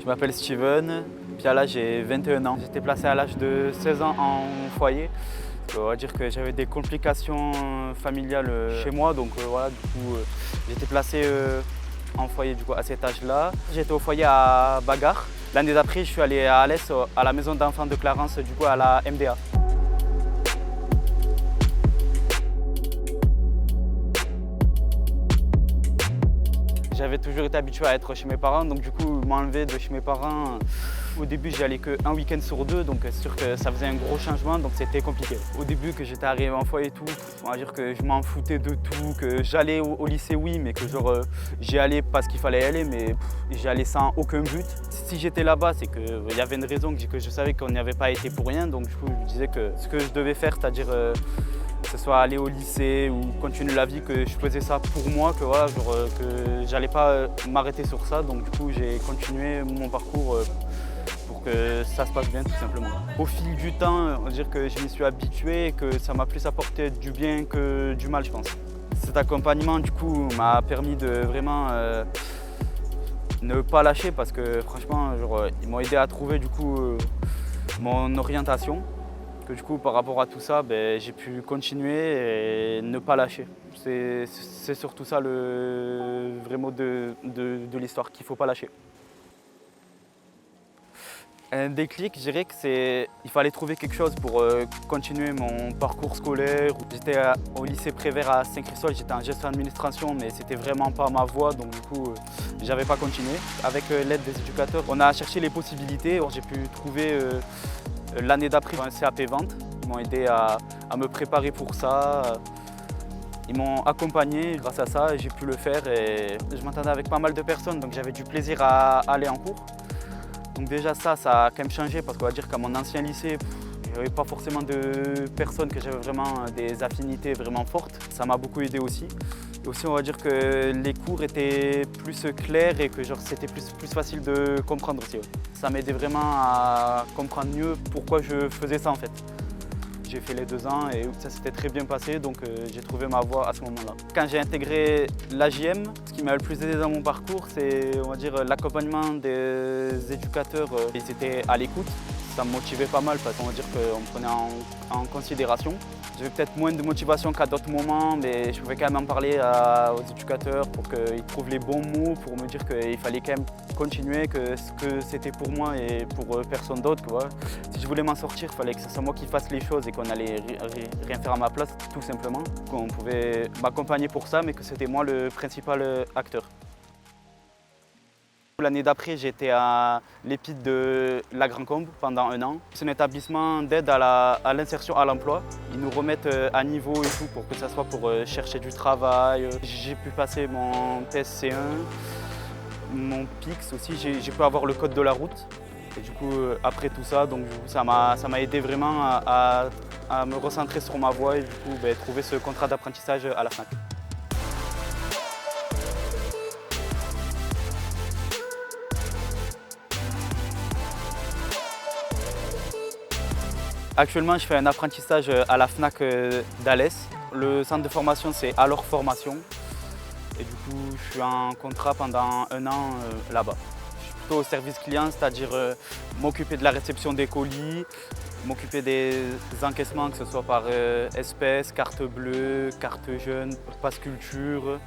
Je m'appelle Steven, puis là j'ai 21 ans. J'étais placé à l'âge de 16 ans en foyer. On va dire que j'avais des complications familiales chez moi, donc voilà, du coup j'étais placé en foyer à cet âge-là. J'étais au foyer à Bagarre. L'année d'après, je suis allé à Alès, à la maison d'enfants de Clarence, à la MDA. J'avais toujours été habitué à être chez mes parents, donc du coup m'enlever de chez mes parents. Au début j'y allais qu'un week-end sur deux, donc c'est sûr que ça faisait un gros changement, donc c'était compliqué. Au début que j'étais arrivé en foyer et tout, on va dire que je m'en foutais de tout, que j'allais au lycée oui, mais que j'y allais parce qu'il fallait y aller, mais j'y allais sans aucun but. Si j'étais là-bas, c'est qu'il y avait une raison que je savais qu'on n'y avait pas été pour rien, donc du coup je me disais que ce que je devais faire, c'est-à-dire que ce soit aller au lycée ou continuer la vie, que je faisais ça pour moi, que voilà, que j'allais pas m'arrêter sur ça. Donc du coup, j'ai continué mon parcours pour que ça se passe bien, tout simplement. Au fil du temps, on va dire que je m'y suis habitué et que ça m'a plus apporté du bien que du mal, je pense. Cet accompagnement, du coup, m'a permis de vraiment ne pas lâcher parce que franchement, ils m'ont aidé à trouver du coup mon orientation. Que du coup, par rapport à tout ça, j'ai pu continuer et ne pas lâcher. C'est surtout ça le vrai mot de l'histoire, qu'il ne faut pas lâcher. Un déclic, je dirais qu'il fallait trouver quelque chose pour continuer mon parcours scolaire. J'étais au lycée Prévert à Saint-Christophe, j'étais en gestion d'administration, mais c'était vraiment pas ma voie, donc du coup, j'avais pas continué. Avec l'aide des éducateurs, on a cherché les possibilités. J'ai pu trouver l'année d'après un CAP vente. Ils m'ont aidé à me préparer pour ça. Ils m'ont accompagné. Grâce à ça, j'ai pu le faire et je m'entendais avec pas mal de personnes, donc j'avais du plaisir à aller en cours. Donc déjà ça a quand même changé parce qu'on va dire qu'à mon ancien lycée, il n'y avait pas forcément de personnes que j'avais vraiment des affinités vraiment fortes. Ça m'a beaucoup aidé aussi. Et aussi, on va dire que les cours étaient plus clairs et que c'était plus facile de comprendre aussi. Ça m'aidait vraiment à comprendre mieux pourquoi je faisais ça en fait. J'ai fait les 2 ans et ça s'était très bien passé, donc j'ai trouvé ma voie à ce moment-là. Quand j'ai intégré l'AJM, ce qui m'a le plus aidé dans mon parcours, c'est on va dire l'accompagnement des éducateurs. Ils étaient à l'écoute. Ça me motivait pas mal parce qu'on va dire qu'on me prenait en considération. J'avais peut-être moins de motivation qu'à d'autres moments, mais je pouvais quand même en parler aux éducateurs pour qu'ils trouvent les bons mots, pour me dire qu'il fallait quand même continuer, que c'était pour moi et pour personne d'autre. Si je voulais m'en sortir, il fallait que ce soit moi qui fasse les choses et qu'on allait rien faire à ma place, tout simplement. Qu'on pouvait m'accompagner pour ça, mais que c'était moi le principal acteur. L'année d'après, j'étais à l'EPID de la Grand Combe pendant 1 an. C'est un établissement d'aide à l'insertion à l'emploi. Ils nous remettent à niveau et tout pour que ça soit pour chercher du travail. J'ai pu passer mon PSC1, mon PIX aussi. J'ai pu avoir le code de la route. Et du coup, après tout ça, donc, ça m'a aidé vraiment à me recentrer sur ma voie et du coup, trouver ce contrat d'apprentissage à la FNAC. Actuellement, je fais un apprentissage à la FNAC d'Alès. Le centre de formation, c'est Alors Formation. Et du coup, je suis en contrat pendant 1 an là-bas. Je suis plutôt au service client, c'est-à-dire m'occuper de la réception des colis, m'occuper des encaissements, que ce soit par espèces, carte bleue, carte jeune, passe culture.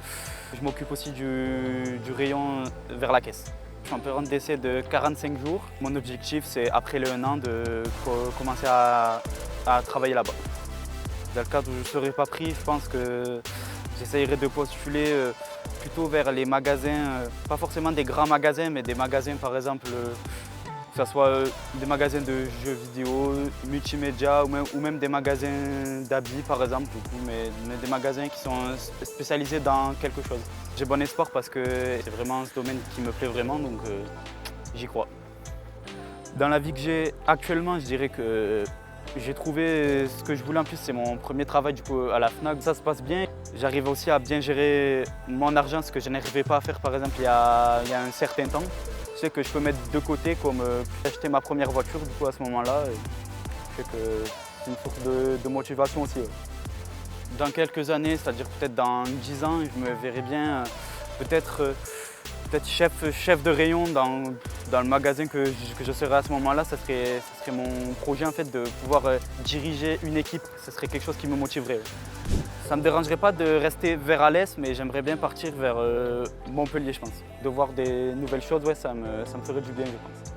Je m'occupe aussi du rayon vers la caisse. Je suis en période d'essai de 45 jours. Mon objectif, c'est après le 1 an de commencer à travailler là-bas. Dans le cadre où je ne serai pas pris, je pense que j'essayerai de postuler plutôt vers les magasins, pas forcément des grands magasins, mais des magasins par exemple, que ce soit des magasins de jeux vidéo, multimédia ou même des magasins d'habits par exemple, mais des magasins qui sont spécialisés dans quelque chose. J'ai bon espoir parce que c'est vraiment ce domaine qui me plaît vraiment, donc j'y crois. Dans la vie que j'ai actuellement, je dirais que j'ai trouvé ce que je voulais. En plus, c'est mon premier travail à la FNAC. Ça se passe bien. J'arrive aussi à bien gérer mon argent, ce que je n'arrivais pas à faire par exemple il y a un certain temps. Je sais que je peux mettre de côté comme acheter ma première voiture à ce moment-là. Je sais que c'est une source de motivation aussi. Dans quelques années, c'est-à-dire peut-être dans 10 ans, je me verrai bien peut-être chef de rayon dans Dans le magasin que je serai à ce moment-là, ça serait mon projet en fait, de pouvoir diriger une équipe. Ce serait quelque chose qui me motiverait. Ça ne me dérangerait pas de rester vers Alès, mais j'aimerais bien partir vers Montpellier, je pense. De voir des nouvelles choses, ouais, ça me ferait du bien, je pense.